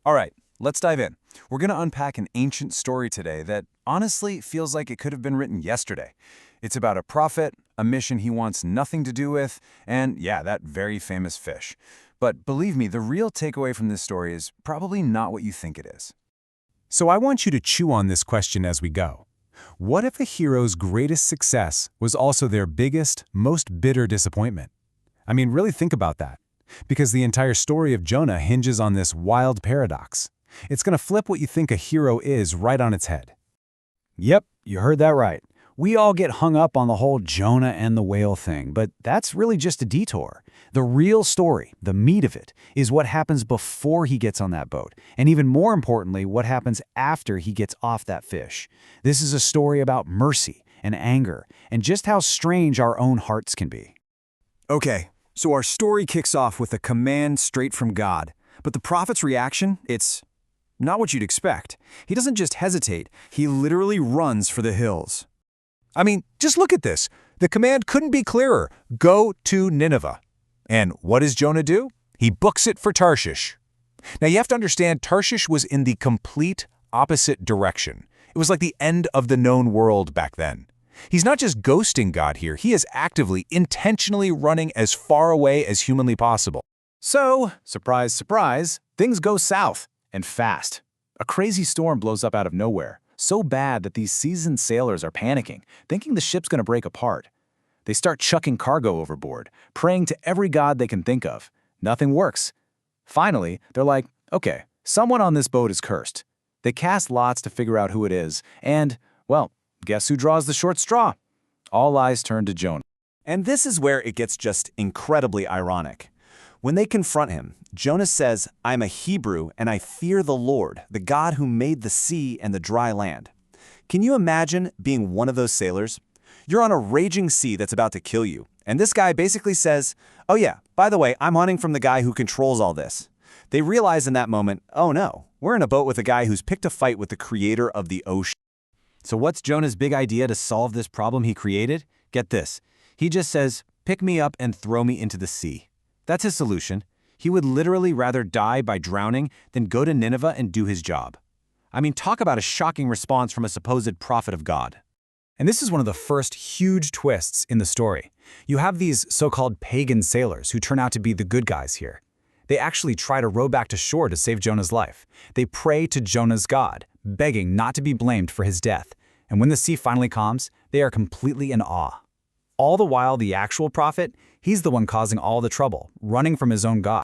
All right, let's dive in. We're going to unpack an ancient story today that honestly feels like it could have been written yesterday. It's about a prophet, a mission he wants nothing to do with, and yeah, that very famous fish. But believe me, the real takeaway from this story is probably not what you think it is. So I want you to chew on this question as we go. What if a hero's greatest success was also their biggest, most bitter disappointment? I mean, really think about that. Because the entire story of Jonah hinges on this wild paradox. It's going to flip what you think a hero is right on its head. Yep, you heard that right. We all get hung up on the whole Jonah and the whale thing, but that's really just a detour. The real story, the meat of it, is what happens before he gets on that boat, and even more importantly, what happens after he gets off that fish. This is a story about mercy and anger, and just how strange our own hearts can be. Okay, so our story kicks off with a command straight from God, but the prophet's reaction, it's not what you'd expect. He doesn't just hesitate, he literally runs for the hills. I mean, just look at this. The command couldn't be clearer. Go to Nineveh. And what does Jonah do? He books it for Tarshish. Now you have to understand, Tarshish was in the complete opposite direction. It was like the end of the known world back then. He's not just ghosting God here, he is actively, intentionally running as far away as humanly possible. So, surprise, surprise, things go south, and fast. A crazy storm blows up out of nowhere, so bad that these seasoned sailors are panicking, thinking the ship's going to break apart. They start chucking cargo overboard, praying to every god they can think of. Nothing works. Finally, they're like, okay, someone on this boat is cursed. They cast lots to figure out who it is, and, well, guess who draws the short straw? All eyes turn to Jonah. And this is where it gets just incredibly ironic. When they confront him, Jonah says, "I'm a Hebrew and I fear the Lord, the God who made the sea and the dry land." Can you imagine being one of those sailors? You're on a raging sea that's about to kill you, and this guy basically says, "Oh yeah, by the way, I'm hunting from the guy who controls all this." They realize in that moment, oh no, we're in a boat with a guy who's picked a fight with the creator of the ocean. So what's Jonah's big idea to solve this problem he created? Get this. He just says, pick me up and throw me into the sea. That's his solution. He would literally rather die by drowning than go to Nineveh and do his job. I mean, talk about a shocking response from a supposed prophet of God. And this is one of the first huge twists in the story. You have these so-called pagan sailors who turn out to be the good guys here. They actually try to row back to shore to save Jonah's life. They pray to Jonah's God, begging not to be blamed for his death. And when the sea finally calms, they are completely in awe. All the while, the actual prophet, he's the one causing all the trouble, running from his own God.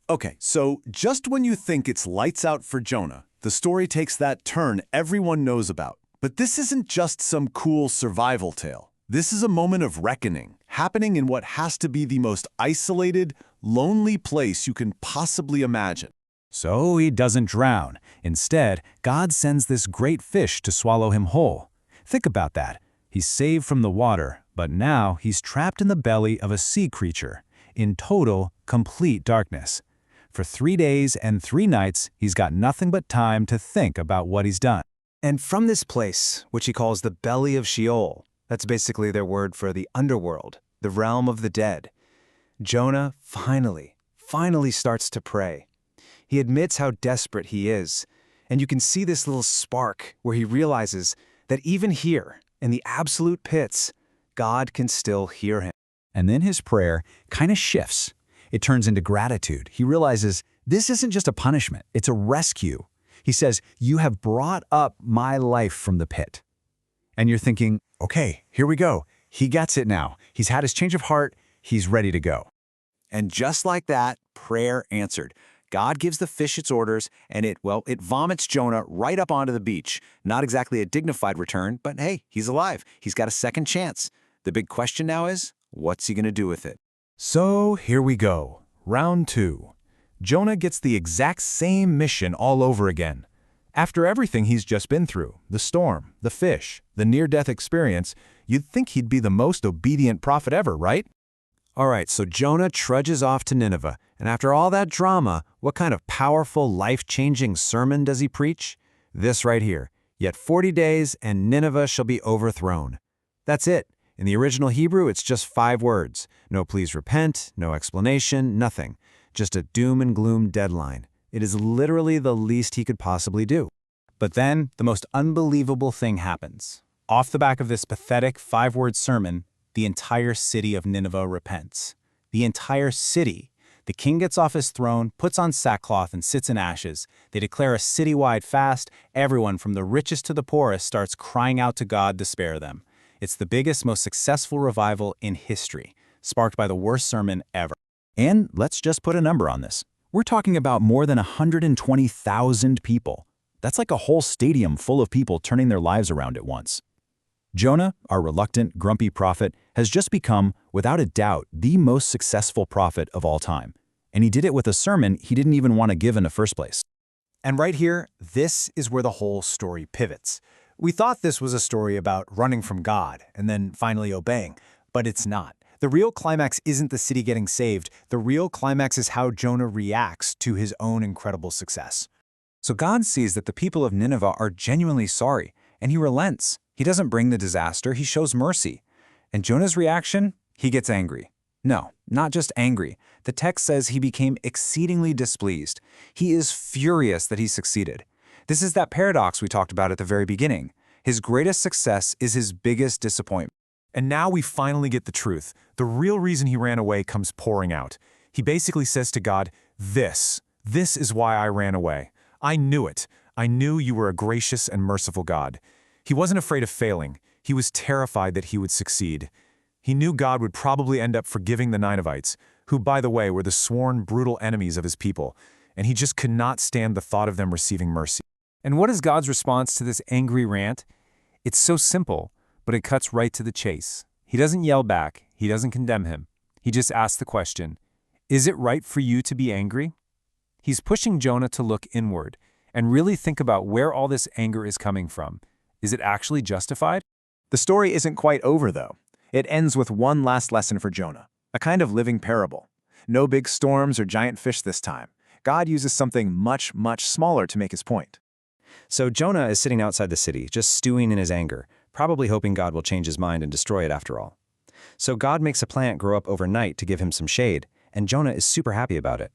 Okay, so just when you think it's lights out for Jonah, the story takes that turn everyone knows about. But this isn't just some cool survival tale. This is a moment of reckoning, happening in what has to be the most isolated, lonely place you can possibly imagine. So he doesn't drown. Instead, God sends this great fish to swallow him whole. Think about that. He's saved from the water, but now he's trapped in the belly of a sea creature, in total, complete darkness. For 3 days and 3 nights, he's got nothing but time to think about what he's done. And from this place, which he calls the belly of Sheol, that's basically their word for the underworld, the realm of the dead, Jonah finally starts to pray. He admits how desperate he is, and you can see this little spark where he realizes that even here, in the absolute pits, God can still hear him. And then his prayer kind of shifts. It turns into gratitude. He realizes this isn't just a punishment, it's a rescue. He says, "You have brought up my life from the pit." And you're thinking, okay, here we go. He gets it now. He's had his change of heart. He's ready to go. And just like that, prayer answered. God gives the fish its orders, and it vomits Jonah right up onto the beach. Not exactly a dignified return, but hey, he's alive. He's got a second chance. The big question now is, what's he going to do with it? So here we go. Round 2. Jonah gets the exact same mission all over again. After everything he's just been through, the storm, the fish, the near-death experience, you'd think he'd be the most obedient prophet ever, right? All right, so Jonah trudges off to Nineveh, and after all that drama, what kind of powerful, life-changing sermon does he preach? This right here. Yet 40 days, and Nineveh shall be overthrown. That's it. In the original Hebrew, it's just 5 words. No please repent, no explanation, nothing. Just a doom and gloom deadline. It is literally the least he could possibly do. But then, the most unbelievable thing happens. Off the back of this pathetic 5-word sermon, the entire city of Nineveh repents. The entire city. The king gets off his throne, puts on sackcloth, and sits in ashes. They declare a citywide fast. Everyone, from the richest to the poorest, starts crying out to God to spare them. It's the biggest, most successful revival in history, sparked by the worst sermon ever. And let's just put a number on this. We're talking about more than 120,000 people. That's like a whole stadium full of people turning their lives around at once. Jonah, our reluctant, grumpy prophet, has just become, without a doubt, the most successful prophet of all time. And he did it with a sermon he didn't even want to give in the first place. And right here, this is where the whole story pivots. We thought this was a story about running from God and then finally obeying, but it's not. The real climax isn't the city getting saved. The real climax is how Jonah reacts to his own incredible success. So God sees that the people of Nineveh are genuinely sorry, and he relents. He doesn't bring the disaster, he shows mercy. And Jonah's reaction? He gets angry. No, not just angry. The text says he became exceedingly displeased. He is furious that he succeeded. This is that paradox we talked about at the very beginning. His greatest success is his biggest disappointment. And now we finally get the truth. The real reason he ran away comes pouring out. He basically says to God, This is why I ran away. I knew it. I knew you were a gracious and merciful God. He wasn't afraid of failing. He was terrified that he would succeed. He knew God would probably end up forgiving the Ninevites, who, by the way, were the sworn brutal enemies of his people, and he just could not stand the thought of them receiving mercy. And what is God's response to this angry rant? It's so simple, but it cuts right to the chase. He doesn't yell back. He doesn't condemn him. He just asks the question, is it right for you to be angry? He's pushing Jonah to look inward and really think about where all this anger is coming from. Is it actually justified? The story isn't quite over, though. It ends with one last lesson for Jonah, a kind of living parable. No big storms or giant fish this time. God uses something much, much smaller to make his point. So Jonah is sitting outside the city, just stewing in his anger, probably hoping God will change his mind and destroy it after all. So God makes a plant grow up overnight to give him some shade, and Jonah is super happy about it.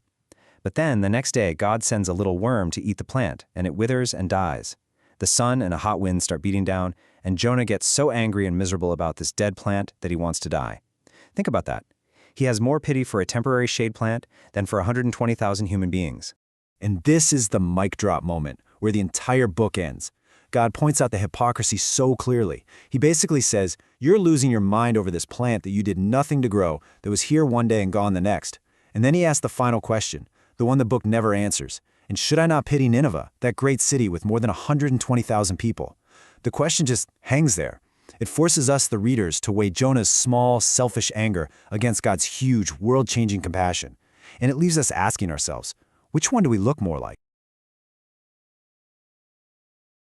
But then, the next day, God sends a little worm to eat the plant, and it withers and dies. The sun and a hot wind start beating down, and Jonah gets so angry and miserable about this dead plant that he wants to die. Think about that. He has more pity for a temporary shade plant than for 120,000 human beings. And this is the mic drop moment, where the entire book ends. God points out the hypocrisy so clearly. He basically says, you're losing your mind over this plant that you did nothing to grow, that was here one day and gone the next. And then he asks the final question, the one the book never answers. And should I not pity Nineveh, that great city with more than 120,000 people? The question just hangs there. It forces us, the readers, to weigh Jonah's small, selfish anger against God's huge, world-changing compassion. And it leaves us asking ourselves, which one do we look more like?